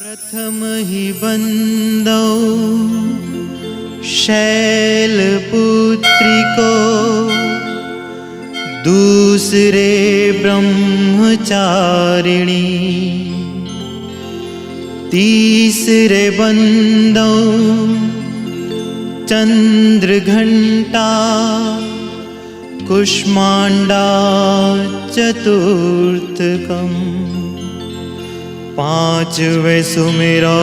प्रथम ही बंदौ शैलपुत्री को, दूसरे ब्रह्मचारिणी, तीसरे बंदौ चंद्रघंटा, कुष्मांडा चतुर्थकम, पांचवे सुमिरो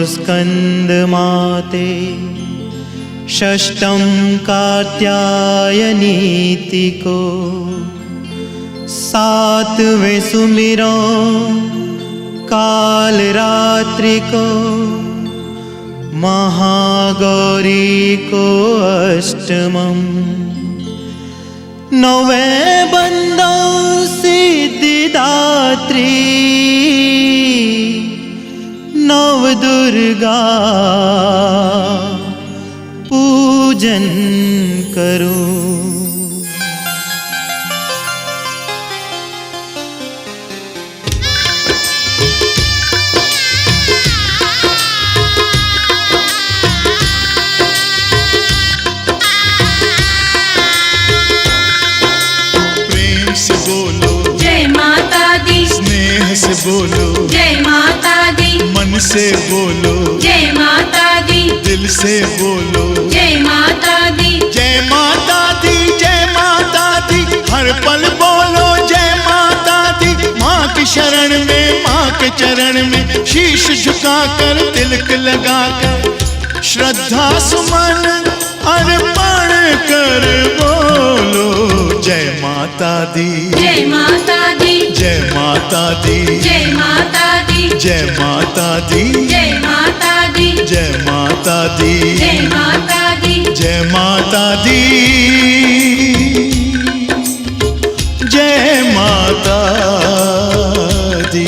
स्कंद माते, षष्ठम कात्यायनीति को, सातवें सुमिरो काल रात्रि को, महागौरी को अष्टमम, नौवे बंदौ सिद्धिदात्री, नव दुर्गा पूजन करो। प्रेम से बोलो जय माता दी, स्नेह से बोलो जय माता दी, मन से बोलो जय माता दी, दिल से बोलो जय माता दी, जय माता दी, जय माता दी, हर पल बोलो जय माता दी। माँ की शरण में, माँ के चरण में शीश झुकाकर तिलक लगाकर श्रद्धा सुमन अर्पण कर बोलो जय माता दी, जय माता दी, जय माता दी, जय माता दी, जय माता दी, जय माता दी, जय माता दी, जय माता दी, जय माता दी, जय माता दी।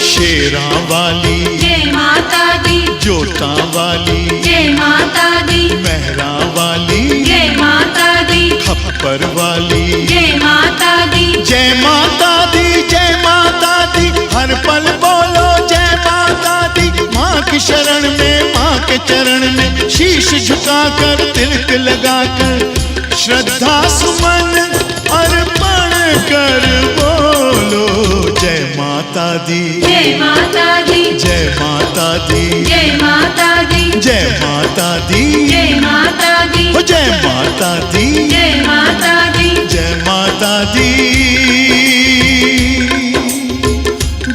शेरा वाली जय माता दी, जोता वाली जय माता दी, मेहरा वाली जय माता दी, खप्पर वाली जय माता दी, जय माता दी, जय माता दी, हर पल बोलो जय माता दी। माँ की शरण में, माँ के चरण में शीश झुकाकर तिलक लगाकर श्रद्धा सुमन अर्पण कर बोलो जय माता दी, जय माता दी, जय माता दी, जय माता दी, जय माता दी, जय माता दी, ओ जय माता दी, जय माता दी, जय माता दी,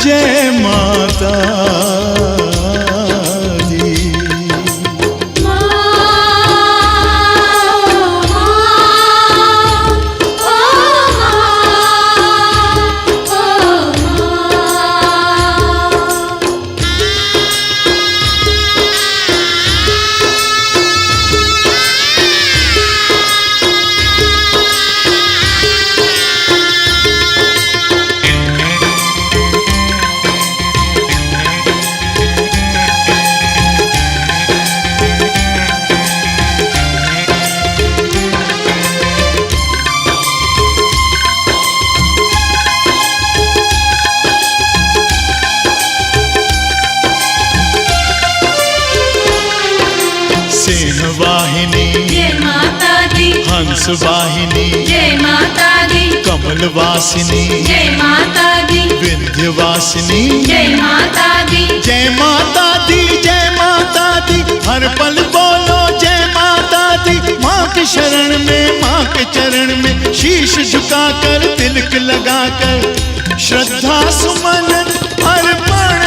जय माता दी। वाहिनी जय माता दी, हंस वाहिनी जय माता दी, कमल वासिनी जय माता दी, विंध्य वासिनी जय माता दी, जय माता दी, जय माता दी, हर पल बोलो जय माता दी। माँ की शरण में, माँ के चरण में शीश झुकाकर तिलक लगाकर श्रद्धा सुमन अर्पण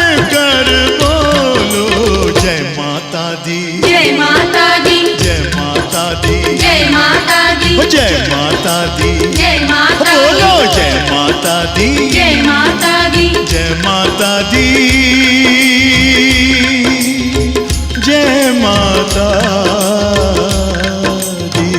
जय माता दी जय माता दी जय माता दी ओ जय माता दी जय माता बोलो दी जय माता दी जय माता दी जय माता दी जय माता दी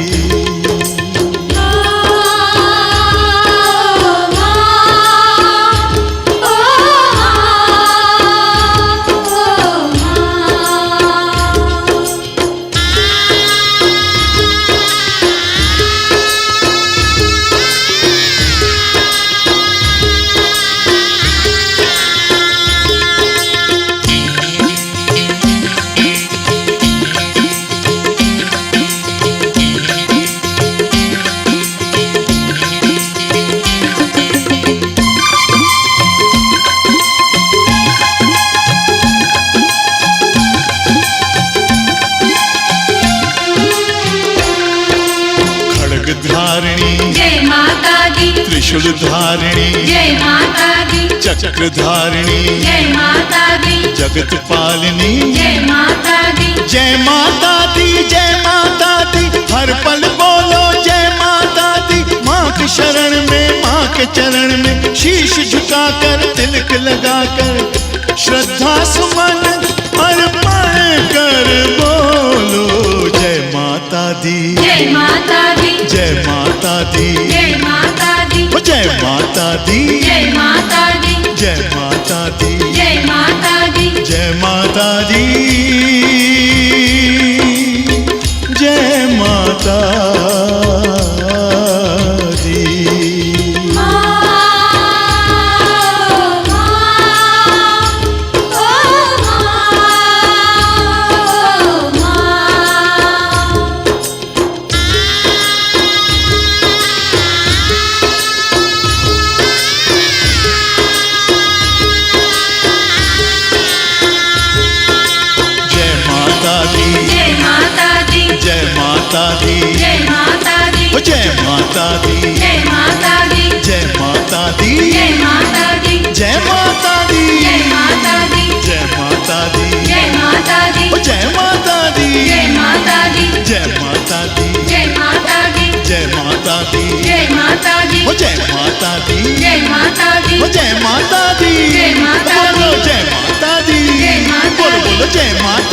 धारिणी जय माता दी त्रिशूल धारिणी जय माता दी चक्र धारिणी जय माता दी जगत पालिनी जय माता दी जय माता दी जय माता दी हर पल बोलो जय माता दी माँ के शरण में माँ के चरण में शीश झुकाकर तिलक लगाकर श्रद्धा सुमन अर्पण कर बोलो जय माता दी जय माता दी जय माता दी जय माता दी ओ जय माता दी जय माता दी जय माता दी जय माता दी जय माता दी जय माता दी जय माता दी जय माता दी ओ जय माता दी जय माता दी जय माता दी जय माता दी जय माता दी जय माता दी जय माता दी जय माता दी ओ जय माता दी जय माता दी जय माता दी जय माता दी जय माता दी जय माता दी ओ जय माता दी जय माता दी ओ जय माता दी जय माता दी बोलो जय माता दी जय माता बोलो बोलो जय माता